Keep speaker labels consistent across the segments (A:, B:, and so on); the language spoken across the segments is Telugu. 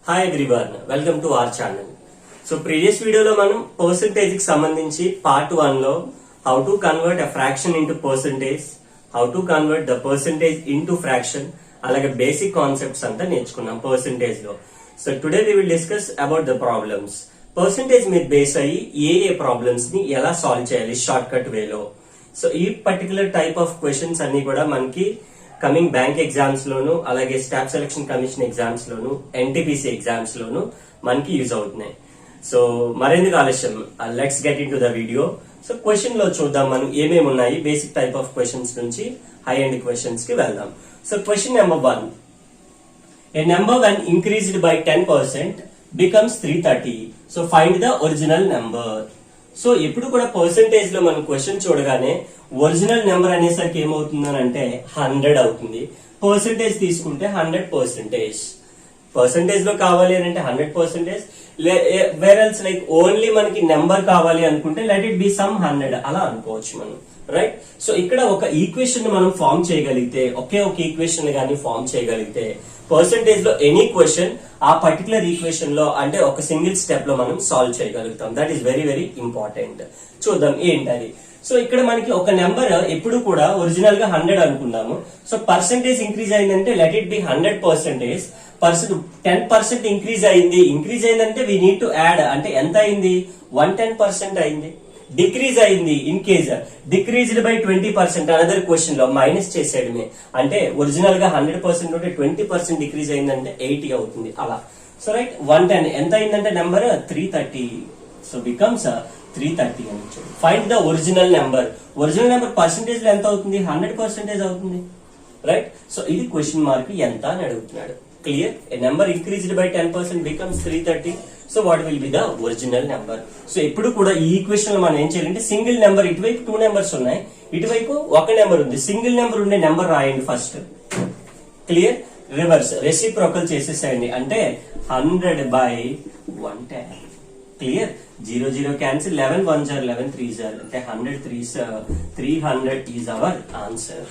A: Hi everyone, welcome to our channel. So previous వీడియోలో మనం పర్సంటేజ్ కి సంబంధించి పార్ట్ 1 లో how to convert a fraction into percentage, how to convert the percentage into fraction, అలాగే బేసిక్ కాన్సెప్ట్స్ అంతా నేర్చుకున్నాం పర్సంటేజ్ లో. So today we will discuss about the problems. Percentage మీద బేస్ అయ్యి ఏ ప్రాబ్లమ్స్ ని ఎలా సాల్వ్ చేయాలి షార్ట్ కట్ వేలో. సో ఈ పర్టికులర్ టైప్ ఆఫ్ క్వశ్చన్స్ అన్ని కూడా మనకి కమింగ్ బ్యాంక్ ఎగ్జామ్స్ లోను, అలాగే స్టాఫ్ సెలక్షన్ కమిషన్ ఎగ్జామ్స్ లోను, ఎన్టీపీసీ ఎగ్జామ్స్ లోను మనకి యూజ్ అవుతున్నాయి. సో మరెందుకు ఆలస్యం, let's get in to the video. So question లో చూద్దాం మనం ఏమేమి ఉన్నాయి. బేసిక్ టైప్ ఆఫ్ క్వశ్చన్స్ నుంచి హై ఎండ్ క్వశ్చన్స్ కి వెళ్దాం. So question number 1, a number when increased by 10% becomes 330. So find the original number. So ఎప్పుడు కూడా పర్సంటేజ్ లో మనం క్వశ్చన్ చూడగానే ఒరిజినల్ నెంబర్ అనేసరికి ఏమవుతుందని అంటే 100 అవుతుంది. పర్సంటేజ్ తీసుకుంటే 100%. పర్సంటేజ్ లో కావాలి అని అంటే 100%. వేరల్స్ లైక్ ఓన్లీ మనకి నెంబర్ కావాలి అనుకుంటే లెట్ ఇట్ బి సమ్ 100 అలా అనుకోవచ్చు మనం, రైట్. సో ఇక్కడ ఒక ఈక్వేషన్ మనం ఫార్మ్ చేయగలిగితే, ఒకే ఒక ఈక్వేషన్ గానీ ఫార్మ్ చేయగలిగితే పర్సంటేజ్ లో ఎనీ క్వశ్చన్ ఆ పర్టికులర్ ఈక్వేషన్ లో అంటే ఒక సింగిల్ స్టెప్ లో మనం సాల్వ్ చేయగలుగుతాం. That is very very important. చూద్దాం ఏంటది. సో ఇక్కడ మనకి ఒక నెంబర్ ఎప్పుడు కూడా ఒరిజినల్ గా 100 అనుకున్నాము. సో పర్సంటేజ్ ఇంక్రీజ్ అయిందంటే లెట్ ఇట్ బి 100%. 10% ఇంక్రీజ్ అయిందంటే వీ నీడ్ టు యాడ్, అంటే ఎంత అయింది 110% అయింది. డిక్రీజ్ అయింది in case decreased by 20%, another question లో మైనస్ చేసేయడమే, అంటే ఒరిజినల్ గా 100% ఉంటే 20% డిక్రీజ్ అయిందంటే 80 అవుతుంది అలా. సో రైట్, 110 ఎంత అయిందంటే నెంబర్ 330. సో బికమ్స్ 330 అని. Find the original number. Original number percentage లో ఎంత అవుతుంది, 100% అవుతుంది, రైట్. సో ఇది క్వశ్చన్ మార్క్ ఎంత అని అడుగుతున్నాడు. Clear, A number increased by 10% becomes 330. So what will be the original number. So ఎప్పుడు కూడా ఈ ఈక్వేషన్ లో మనం ఏం చేయాలంటే సింగిల్ నెంబర్, ఇటువైపు 2 నెంబర్స్ ఉన్నాయి, ఇటువైపు ఒక నెంబర్ ఉంది, సింగిల్ నెంబర్ ఉండే నెంబర్ రాయండి ఫస్ట్. క్లియర్, రివర్స్ రెసిప్రోకల్ చేసేసేయండి, అంటే 100 by 110. Clear, 0 0 cancel, 11 1s are 11 3s are, అంటే 100 3s 300 is our answer.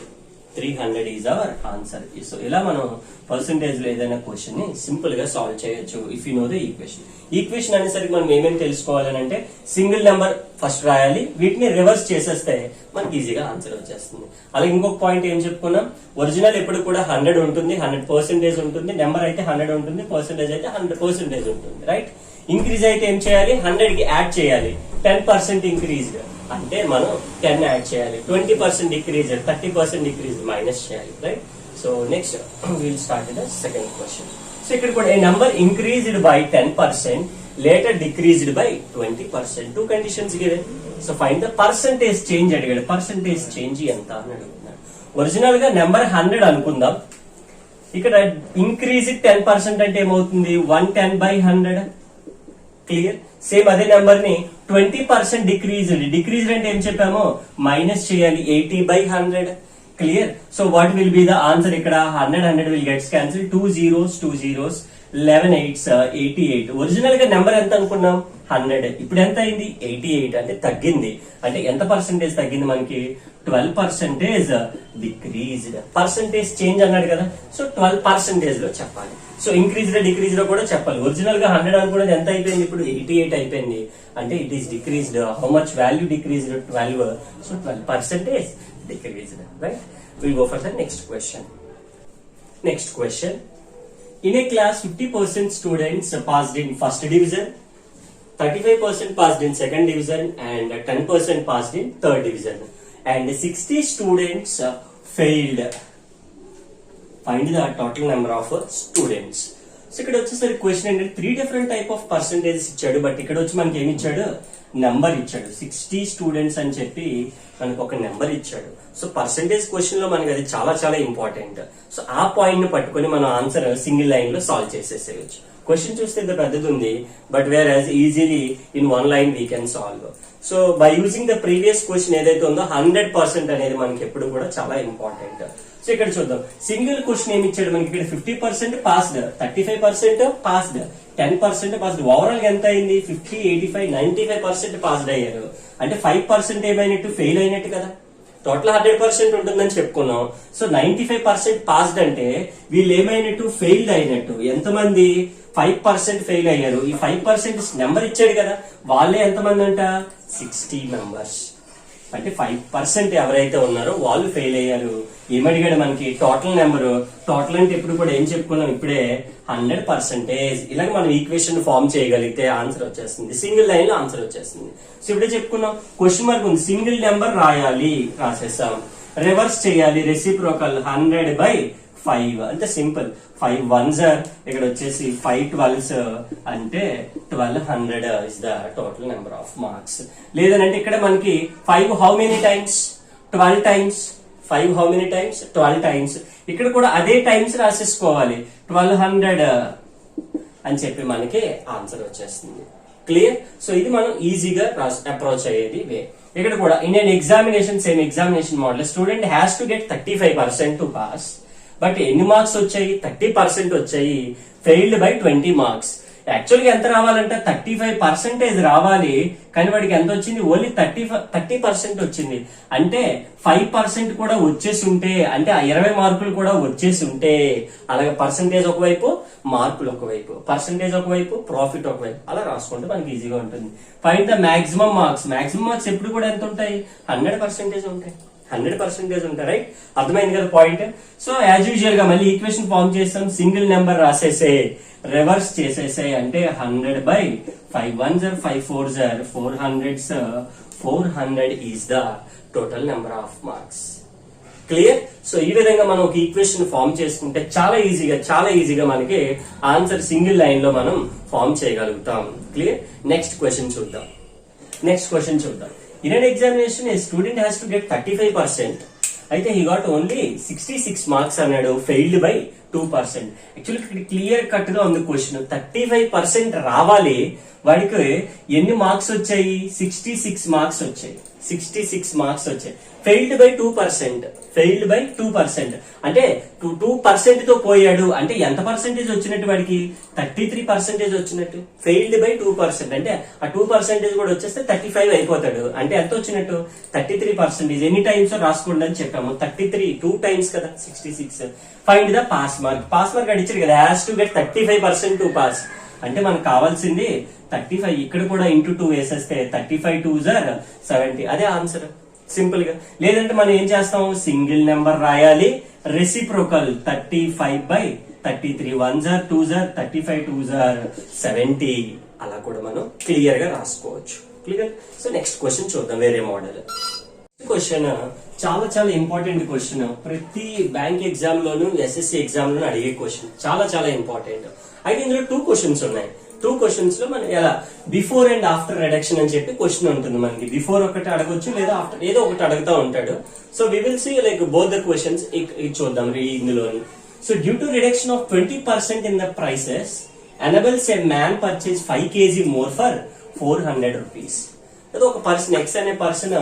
A: 300 is our answer. So ఇలా మనం పర్సంటేజ్ లో ఏదైనా క్వశ్చన్ ని సింపుల్ గా సాల్వ్ చేయొచ్చు if you know the equation. Equation అనేసరికి మనం ఏమేమి తెలుసుకోవాలని అంటే సింగిల్ నెంబర్ ఫస్ట్ రాయాలి, వీటిని రివర్స్ చేసేస్తే మనకి ఈజీగా ఆన్సర్ వచ్చేస్తుంది. అలాగే ఇంకొక పాయింట్ ఏం చెప్పుకున్నాం, ఒరిజినల్ ఎప్పుడు కూడా 100 ఉంటుంది, 100% ఉంటుంది, నెంబర్ అయితే 100 ఉంటుంది, పర్సంటేజ్ అయితే 100% ఉంటుంది, రైట్. ఇంక్రీజ్ అయితే ఏం చేయాలి, 100 కి యాడ్ చేయాలి. 10% ఇంక్రీజ్డ్ అంటే మనం 10 యాడ్ చేయాలి. 20% డిక్రీజ్, 30% డిక్రీజ్ మైనస్ చేయాలి, right. So next will start the second question. సో ఇక్కడ కూడా a number increased by 10% later decreased by 20%. 2 conditions given. So find the percentage change అడిగాడు. పర్సంటేజ్ చేంజ్ ఎంత అని అడుగుతున్నాడు. ఒరిజినల్ గా నెంబర్ 100 అనుకుందాం, ఇక్కడ ఇంక్రీజ్ 10% అంటే ఏమవుతుంది 110 by 100. క్లియర్, సేమ్ అదే నెంబర్ ని 20% డిక్రీజ్ అంటే ఏం చెప్పామో మైనస్ చేయాలి, 80 by 100. Clear, so what will be the answer. ఇక్కడ 100 will gets cancel, 2 zeros 2 zeros, 11 8s 88. Original గా నెంబర్ ఎంత అనుకున్నాం 100, ఇప్పుడు ఎంత అయింది 88, అంటే తగ్గింది. అంటే ఎంత పర్సంటేజ్ తగ్గింది మనకి 12% డిక్రీజ్డ్. పర్సంటేజ్ చేంజ్ అన్నాడు కదా, సో 12% లో చెప్పాలి. సో ఇంక్రీజ్ డిక్రీజ్ లో కూడా చెప్పాలి. ఒరిజినల్ గా 100 అనుకున్నది ఎంత అయిపోయింది, ఇప్పుడు 88 అయిపోయింది, అంటే it is decreased. How much value decreased, 12. So 12% decreased, right. We'll go for the next question. Next question, in a class 50% students passed in first division, 35% passed in second division, and 10% passed in third division, and 60 students failed. Find the total number of students. So ఇక్కడ వచ్చేసరి క్వశ్చన్ ఏంటంటే 3 డిఫరెంట్ టైప్ ఆఫ్ పర్సంటేజెస్ ఇచ్చాడు, బట్ ఇక్కడ వచ్చి మనకి ఏమి ఇచ్చాడు, నెంబర్ ఇచ్చాడు. 60 స్టూడెంట్స్ అని చెప్పి మనకు ఒక నెంబర్ ఇచ్చాడు. సో పర్సంటేజ్ క్వశ్చన్ లో మనకి అది చాలా చాలా ఇంపార్టెంట్. సో ఆ పాయింట్ ని పట్టుకొని మనం ఆన్సర్ సింగిల్ లైన్ లో సాల్వ్ చేసేసేయచ్చు. క్వశ్చన్ చూస్తే ఇంత పెద్దది ఉంది, but where as easily in 1 line we can solve. So by using the previous question ఏదైతే ఉందో 100% అనేది మనకి ఎప్పుడు కూడా చాలా ఇంపార్టెంట్. సో ఇక్కడ చూద్దాం, సింగిల్ క్వశ్చన్ ఏమి ఇచ్చాడు మనకి, ఇక్కడ 50% పాస్డ్, 35% పాస్డ్, 10% పాస్డ్. ఓవరాల్ గా ఎంత అయింది 50 85 95% పాస్డ్ అయ్యారు, అంటే 5% ఏమైనట్టు ఫెయిల్ అయినట్టు కదా. టోటల్ 100% ఉంటుందని చెప్పుకున్నాం. సో 95% పాస్డ్ అంటే వీళ్ళు ఏమైనట్టు, ఫెయిల్డ్ అయినట్టు. ఎంతమంది? 5% ఫెయిల్ అయ్యారు. ఈ 5% నెంబర్ ఇచ్చాడు కదా, వాళ్ళే ఎంతమంది అంట? 60 మెంబర్స్. అంటే 5% ఎవరైతే ఉన్నారో వాళ్ళు ఫెయిల్ అయ్యారు. ఏమడిగాడు మనకి? Total number. టోటల్ అంటే ఇప్పుడు కూడా ఏం చెప్పుకున్నాం ఇప్పుడే, 100%. ఇలాగ మనం ఈక్వేషన్ ఫార్మ్ చేయగలిగితే ఆన్సర్ వచ్చేస్తుంది, సింగిల్ లైన్ లో ఆన్సర్ వచ్చేస్తుంది. సో ఇప్పుడే చెప్పుకున్నాం, క్వశ్చన్ మార్క్ ఉంది, సింగిల్ నెంబర్ రాయాలి, రాసేసాం. రివర్స్ చేయాలి, రెసిప్రోకల్ 100/5 అంటే సింపుల్. 5 1s ఇక్కడ వచ్చేసి 5 12s అంటే 1200 is the total number of marks. లేదనంటే ఇక్కడ మనకి 5 how many times? 12 times. 5 how many times? 12 times. ఇక్కడ కూడా అదే టైమ్స్ రాసేసుకోవాలి, 1200 అని చెప్పి మనకి ఆన్సర్ వచ్చేస్తుంది. క్లియర్? సో ఇది మనం ఈజీగా అప్రోచ్ అయ్యేది వే. ఇక్కడ కూడా Indian examination same examination model. Student has to get 35% to pass. But ఎన్ని మార్క్స్ వచ్చాయి? 30% వచ్చాయి. Failed by 20 marks. యాక్చువల్ గా ఎంత రావాలంటే 35% రావాలి, కానీ వాడికి ఎంత వచ్చింది? ఓన్లీ 30% వచ్చింది. అంటే 5% కూడా వచ్చేసి ఉంటే, అంటే ఆ 20 మార్కులు కూడా వచ్చేసి ఉంటే, అలాగే పర్సంటేజ్ ఒకవైపు, మార్కులు ఒకవైపు, పర్సంటేజ్ ఒకవైపు, ప్రాఫిట్ ఒకవైపు, అలా రాసుకుంటే మనకి ఈజీగా ఉంటుంది. Find the maximum marks. Maximum marks ఎప్పుడు కూడా ఎంత ఉంటాయి? 100% ఉంటాయి. 100% ఉంటాయి. రైట్? అర్థమైంది కదా పాయింట్? సో యాజ్ యూజువల్ గా మళ్ళీ ఈక్వేషన్ ఫార్మ్ చేస్తాం. సింగిల్ నెంబర్ రాసేసే, రివర్స్ చేసేసే. అంటే 100/5 1s 5 4s 400s 400 is the total number of marks. Clear? So ఈ విధంగా మనం ఒక ఈక్వేషన్ ఫార్మ్ చేసుకుంటే చాలా ఈజీగా మనకి ఆన్సర్ సింగిల్ లైన్ లో మనం ఫార్మ్ చేయగలుగుతాం. క్లియర్? నెక్స్ట్ క్వశ్చన్ చూద్దాం. In an examination, a student has to get 35%. అయితే he got only 66 మార్క్స్ అన్నాడు, ఫెయిల్డ్ బై 2%. యాక్చువల్లీ ఇక్కడ క్లియర్ కట్ గా ఉంది క్వశ్చన్. 35% రావాలి, వాడికి ఎన్ని మార్క్స్ వచ్చాయి? 66 మార్క్స్ వచ్చాయి. 66 మార్క్స్ వచ్చాయి. Failed by 2%. అంటే 2% తో పోయాడు. అంటే ఎంత పర్సెంటేజ్ వచ్చినట్టు వాడికి? 33% వచ్చినట్టు. ఫెయిల్డ్ బై 2% అంటే ఆ 2% కూడా వచ్చేస్తే 35 అయిపోతాడు. అంటే ఎంత వచ్చినట్టు? 33%. ఎన్ని టైమ్స్ రాసుకోండి అని చెప్పాము. 33 2 టైమ్స్ కదా, 66. Find the pass mark. Pass mark అడిచాడు కదా, has to get 35% to pass. అంటే మనకు కావాల్సింది 35. ఇక్కడ కూడా ఇంటూ 2 వేసేస్తే 35 2s 70. అదే ఆన్సర్ సింపుల్ గా. లేదంటే మనం ఏం చేస్తాం? సింగిల్ నెంబర్ రాయాలి, రెసిప్రోకల్ 35/33 1s 2s 35 2s 70. అలా కూడా మనం క్లియర్ గా రాసుకోవచ్చు. క్లియర్? సో నెక్స్ట్ క్వశ్చన్ చూద్దాం, వేరే మోడల్. క్వశ్చన్ చాలా ఇంపార్టెంట్ క్వశ్చన్. ప్రతి బ్యాంక్ ఎగ్జామ్ లోను, ఎస్ఎస్సి ఎగ్జామ్ లోను అడిగే క్వశ్చన్. చాలా ఇంపార్టెంట్. అయితే ఇందులో 2 క్వశ్చన్స్ ఉన్నాయి. 2 క్వశ్చన్స్ లో మనం ఎలా బిఫోర్ అండ్ ఆఫ్టర్ రిడక్షన్ అని చెప్పి క్వశ్చన్ ఉంటుంది మనకి. బిఫోర్ ఒకటి అడగొచ్చు, లేదా ఆఫ్టర్ ఏదో ఒకటి అడుగుతా ఉంటాడు. So we will see like both the questions. ఇది చూద్దాం ఇందులోని. So due to reduction of 20% in the prices enables a man purchase 5 kg more for 400 rupees. ఏదో ఒక పర్సన్, ఎక్స్ అనే పర్సన్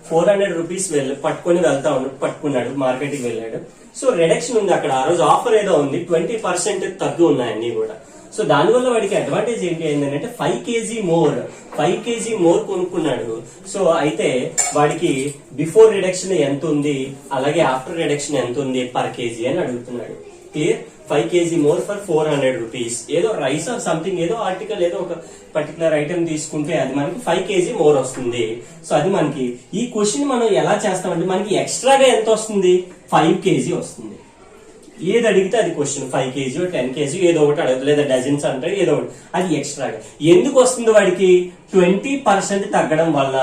A: 400 రూపీస్ పట్టుకున్నాడు, మార్కెట్ కి వెళ్ళాడు. సో రిడక్షన్ ఉంది అక్కడ. ఆ రోజు ఆఫర్ ఏదో ఉంది, 20% తగ్గు ఉన్నాయి అన్ని కూడా. సో దానివల్ల వాడికి అడ్వాంటేజ్ ఏంటి అయిందంటే 5 kg మోర్ కొనుక్కున్నాడు. సో అయితే వాడికి బిఫోర్ రిడక్షన్ ఎంత ఉంది, అలాగే ఆఫ్టర్ రిడక్షన్ ఎంత ఉంది పర్ కేజీ అని అడుగుతున్నాడు. Clear? 5 kg more for 400 rupees. ఏదో రైస్ ఆర్ సంథింగ్, ఏదో ఆర్టికల్, ఏదో ఒక పర్టికులర్ ఐటమ్ తీసుకుంటే అది మనకి 5 kg మోర్ వస్తుంది. సో అది మనకి ఈ క్వశ్చన్ మనం ఎలా చేస్తామంటే, మనకి ఎక్స్ట్రాగా ఎంత వస్తుంది? 5 kg వస్తుంది. ఏది అడిగితే అది క్వశ్చన్. 5 kg 10 kg ఏదో ఒకటి అడగదు, లేదా డజన్స్ అంటారు, ఏదో ఒకటి. అది ఎక్స్ట్రాగా ఎందుకు వస్తుంది వాడికి? 20% తగ్గడం వల్ల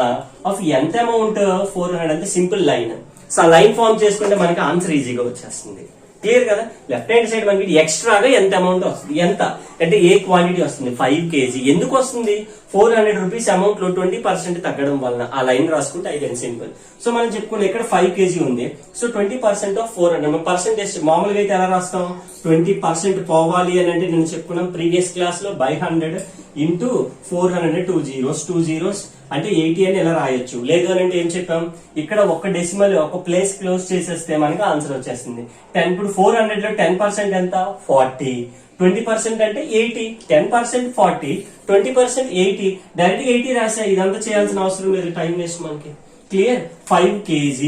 A: ఆఫ్ ఎంత అమౌంట్? 400. అంటే సింపుల్ లైన్. సో ఆ లైన్ ఫార్మ్ చేసుకుంటే మనకి ఆన్సర్ ఈజీగా వచ్చేస్తుంది. క్లియర్ కదా? లెఫ్ట్ హ్యాండ్ సైడ్ మనకి ఎక్స్ట్రాగా ఎంత అమౌంట్ వస్తుంది, ఎంత అంటే ఏ క్వాంటిటీ వస్తుంది? 5 kg. ఎందుకు వస్తుంది? 400 రూపీస్ అమౌంట్ లో 20% తగ్గడం వలన. ఆ లైన్ రాసుకుంటే అయితే సింపుల్. సో మనం చెప్పుకున్నాం ఇక్కడ 5 kg ఉంది. So 20% of 400. పర్సెంటేజ్ మామూలుగా అయితే ఎలా రాస్తాం? 20% పోవాలి అని అంటే నేను చెప్పుకున్నాం ప్రీవియస్ క్లాస్ లో, by 100 ఇంటూ 400 2 zeros అంటే 80 అని ఎలా రాయొచ్చు. లేదు అని అంటే ఏం చెప్పాం? ఇక్కడ ఒక డెసిమల్, ఒక ప్లేస్ క్లోజ్ చేసేస్తే మనకి ఆన్సర్ వచ్చేస్తుంది. 10. ఇప్పుడు 400 లో 10% ఎంత? 40. 20% అంటే 80. 10% 40, 20% 80. డైరెక్ట్ 80 రాసా. ఇదంతా చేయాల్సిన అవసరం లేదు, టైం వేస్ట్ మనకి. క్లియర్ 5 kg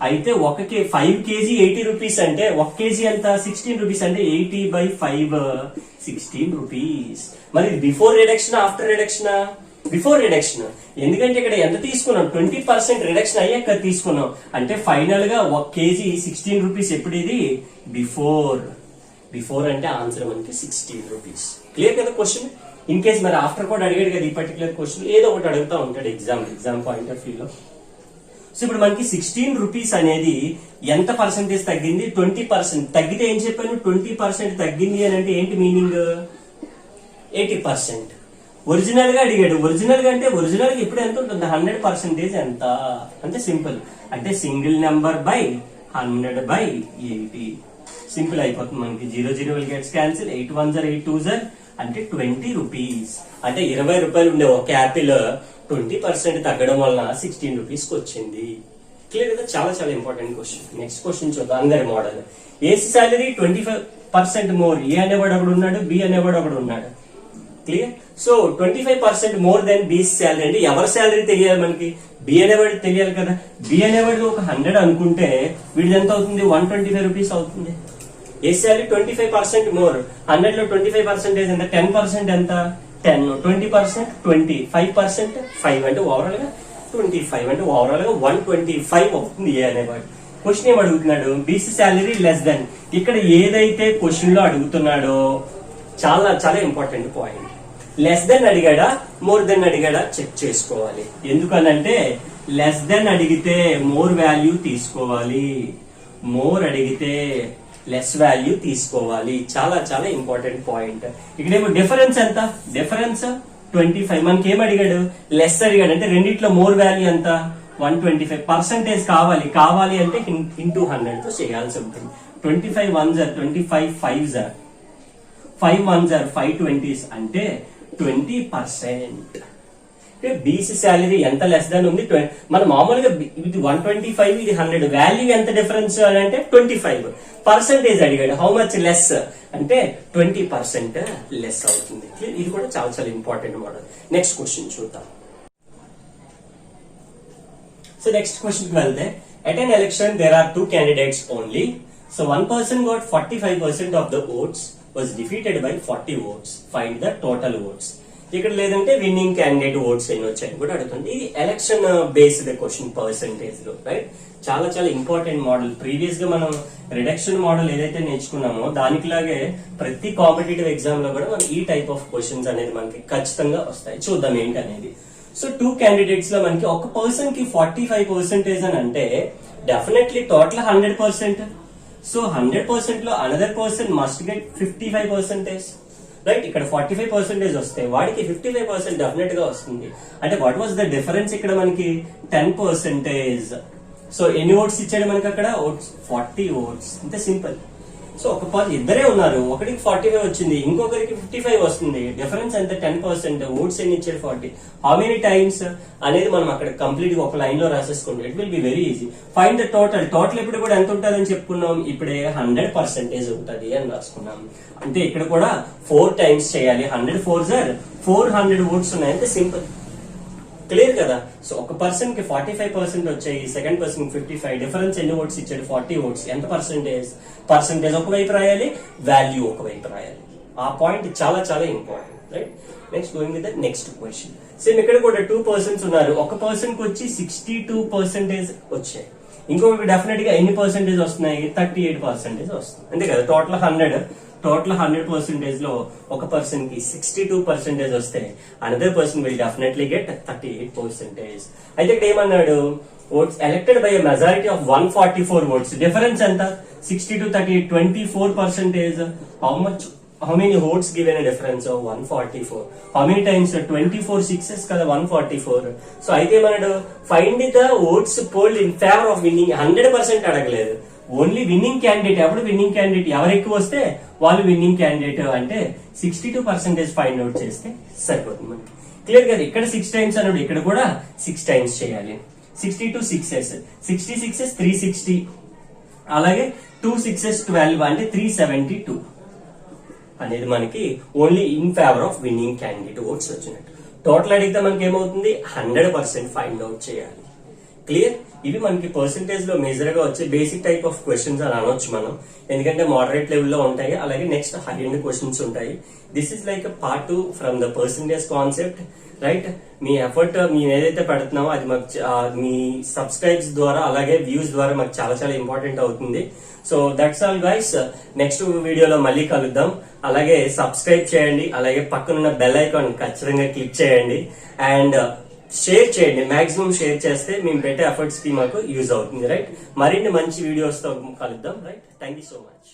A: అయితే 5 kg 80 రూపీస్ అంటే 1 kg ఎంత 16 రూపీస్ అంటే 80/5 16 రూపీస్. మరి before reduction after reduction? Before reduction. ఎందుకంటే ఇక్కడ ఎంత తీసుకున్నాం 20% రిడక్షన్ అయ్యాక తీసుకున్నాం అంటే ఫైనల్ గా 1 kg 16 రూపీస్ ఎప్పుడు ఇది బిఫోర్ అంటే ఆన్సర్ మనకి 16 రూపీస్. క్లియర్ కదా క్వశ్చన్? ఇన్ కేస్ మరి ఆఫ్టర్ కూడా అడిగాడు కదా ఈ పర్టికులర్ క్వశ్చన్, ఏదో ఒకటి అడుగుతా ఉంటాడు ఎగ్జామ్ పాయింట్ ఆఫ్ వ్యూలో. సో ఇప్పుడు మనకి 16 రూపీస్ అనేది ఎంత పర్సెంటేజ్ తగ్గింది? 20%. తగ్గితే ఏం చెప్పాను? 20% తగ్గింది అని అంటే ఏంటి మీనింగ్? 80%. ఒరిజినల్ గా అడిగాడు. ఒరిజినల్ గా అంటే ఒరిజినల్ గా ఇప్పుడు ఎంత ఉంటుంది? 100% ఎంత అంటే సింపుల్. అంటే సింగిల్ నెంబర్ బై 100/80. సింపుల్ అయిపోతుంది మనకి. 0 0 will gets cancel. 8 1s are 8 2s are అంటే 20 రూపీస్. అంటే 20 రూపాయలు ఉండే ఒక యాపిల్ 20% తగ్గడం వలన 16 రూపీస్ కి వచ్చింది. క్లియర్ కదా? చాలా చాలా ఇంపార్టెంట్ క్వశ్చన్. నెక్స్ట్ క్వశ్చన్ చూద్దాం. అందరి model. A's salary 25% more. A అనేవాడు ఒకడు ఉన్నాడు, బి అనేవాడు ఒకడు ఉన్నాడు. Clear? So 25% more than B salary అంటే ఎవరి శాలరీ తెలియాలి మనకి? బి అనేవాడు తెలియాలి కదా. బి అనేవాడు ఒక 100 అనుకుంటే వీడిది ఎంత అవుతుంది? 125 రూపీస్ అవుతుంది. ఏ శాలరీ 25% మోర్. 100 లో 25% ఎంత? 10% ఎంత? 10. 20% 20. 5% 5 అంటే ఓవరాల్ గా 25 అంటే ఓవరాల్ గా 125 అవుతుంది ఏ అనేవాడు. క్వశ్చన్ ఏం అడుగుతున్నాడు? B's salary less than. ఇక్కడ ఏదైతే క్వశ్చన్ లో అడుగుతున్నాడో చాలా చాలా ఇంపార్టెంట్ పాయింట్. లెస్ దెన్ అడిగాడా మోర్ దెన్ అడిగాడా చెక్ చేసుకోవాలి. ఎందుకనంటే లెస్ దెన్ అడిగితే మోర్ వాల్యూ తీసుకోవాలి, మోర్ అడిగితే లెస్ వాల్యూ తీసుకోవాలి. చాలా చాలా ఇంపార్టెంట్ పాయింట్. ఇక్కడేమో డిఫరెన్స్ ఎంత? డిఫరెన్స్ 25. మనకి ఏం అడిగాడు? లెస్ అడిగాడు. అంటే రెండిట్లో మోర్ వాల్యూ ఎంత? 125%. కావాలి అంటే ఇంటూ 100 తో చేయాల్సి ఉంటుంది. 25 1s are 25 5s are 5 1s are 5 20s అంటే 20%. బీసీ శాలరీ ఎంత లెస్ దాన్ ఉంది? మన మామూలుగా ఇది 125 ఇది 100. వాల్యూ ఎంత డిఫరెన్స్ అని అంటే 25%. అడిగాడు. హౌ మచ్ లెస్ అంటే 20% లెస్ అవుతుంది. ఇది కూడా చాలా చాలా ఇంపార్టెంట్ మోడల్. నెక్స్ట్ క్వశ్చన్ చూద్దాం. సో నెక్స్ట్ క్వశ్చన్ కి వెళ్తే, at an election there are 2 candidates only. So one person got 45% of the votes, was defeated by 40 votes. Find the total votes. ఇక్కడ లేదంటే విన్నింగ్ క్యాండిడేట్ ఓట్స్ ఎన్ని వచ్చాయని కూడా అడుగుతుంది. ఇది ఎలక్షన్ బేస్డ్ క్వశ్చన్ పర్సెంటేజ్ లో, రైట్? చాలా చాలా ఇంపార్టెంట్ మోడల్. ప్రీవియస్ గా మనం రిడక్షన్ మోడల్ ఏదైతే నేర్చుకున్నామో దానికిలాగే ప్రతి కాంపిటేటివ్ ఎగ్జామ్ లో కూడా మనం ఈ టైప్ ఆఫ్ క్వశ్చన్స్ అనేది మనకి ఖచ్చితంగా వస్తాయి. చూద్దాం ఏంటి అనేది. సో 2 candidates లో మనకి ఒక పర్సన్ కి 45% అని అంటే డెఫినెట్లీ టోటల్ 100%. సో 100% లో another person must get 55%. Right? ఇక్కడ 45% వస్తే వాడికి 55% డెఫినెట్ గా వస్తుంది. అంటే వాట్ వాస్ ద డిఫరెన్స్ ఇక్కడ మనకి? 10%. సో ఎన్ని ఓట్స్ ఇచ్చాడు మనకి అక్కడ? 40 ఓట్స్. అంతే సింపుల్. సో ఇద్దరే ఉన్నారు, ఒకరికి 45 వచ్చింది, ఇంకొకరికి 55 వస్తుంది. డిఫరెన్స్ ఎంత? 10%. ఓట్స్ ఎన్ని ఇచ్చాడు? 40. హౌ మెనీ టైమ్స్ అనేది మనం అక్కడ కంప్లీట్ గా ఒక లైన్ లో రాసేసుకుంటాం. It will be very easy. Find the total. Total ఇప్పుడు కూడా ఎంత ఉంటుంది అని చెప్పుకున్నాం? ఇప్పుడే 100% ఉంటుంది అని రాసుకున్నాం. అంటే ఇక్కడ కూడా 4 టైమ్స్ చేయాలి. 100 4s are 400 ఓట్స్ ఉన్నాయి. అంతే సింపుల్. క్లియర్ కదా? సో ఒక పర్సన్ కి 45% వచ్చాయి, సెకండ్ పర్సన్ 55. డిఫరెన్స్ ఎన్ని ఓట్స్ ఇచ్చాడు? 40 ఓట్స్. ఎంత పర్సెంటేజ్? పర్సెంటేజ్ ఒకవైపు రాయాలి, వాల్యూ ఒకవైపు రాయాలి. ఆ పాయింట్ చాలా చాలా important, right? Next going with the next question. Same ఇక్కడ కూడా 2 persons ఉన్నారు. ఒక పర్సన్ కి వచ్చి 62% వచ్చాయి, ఇంకొకరికి డెఫినెట్ గా ఎన్ని పర్సెంటేజ్ వస్తున్నాయి? 38% వస్తుంది. అంతే కదా? టోటల్ 100% లో ఒక పర్సన్ కి 62% వస్తే another person will definitely get 38%. అయితే ఇక్కడ ఏమన్నాడు? Votes elected by a majority of 144 votes. Difference ఎంత? 62 38 24%. How many votes given a difference of 144? How many times? 24 6s కదా 144. సో అయితే ఏమన్నాడు? Find the votes fold in favour of winnowing. 100% అడగలేదు, ఓన్లీ విన్నింగ్ క్యాండిడేట్. అప్పుడు విన్నింగ్ క్యాండిడేట్ ఎవరు ఎక్కువ వస్తే వాళ్ళు విన్నింగ్ క్యాండిడేట్. అంటే 62% ఫైండ్ అవుట్ చేస్తే సరిపోతుంది మనకి. క్లియర్ కదా? ఇక్కడ 6 times అన్నాడు, ఇక్కడ కూడా 6 times చేయాలి. 62 6s, 66s 360, అలాగే 2 6s 12 అంటే 372 అనేది మనకి only in favour of winning candidate votes వచ్చినట్టు. టోటల్ అడిగితే మనకి ఏమవుతుంది? 100% ఫైండ్ అవుట్ చేయాలి. క్లియర్. ఇవి మనకి పర్సంటేజ్ లో మేజర్ గా వచ్చే బేసిక్ టైప్ ఆఫ్ క్వశ్చన్స్ అని అనొచ్చు మనం, ఎందుకంటే మోడరేట్ లెవెల్ లో ఉంటాయి, అలాగే నెక్స్ట్ హై ఎండ్ క్వశ్చన్స్ ఉంటాయి. This is like part 2 from the percentage concept, right. Me effort మేము ఏదైతే పెడుతున్నామో అది మాకు మీ సబ్స్క్రైబ్స్ ద్వారా అలాగే వ్యూస్ ద్వారా మాకు చాలా చాలా ఇంపార్టెంట్ అవుతుంది. So that's all guys. Next వీడియోలో మళ్ళీ కలుద్దాం. అలాగే సబ్స్క్రైబ్ చేయండి, అలాగే పక్కనున్న బెల్ ఐకాన్ ఖచ్చితంగా క్లిక్ చేయండి అండ్ షేర్ చేయండి. మాక్సిమం షేర్ చేస్తే మేము పెట్టే ఎఫర్ట్స్ కి మాకు యూజ్ అవుతుంది, రైట్. మరిన్ని మంచి వీడియోస్ తో కలుద్దాం, right. Thank you so much.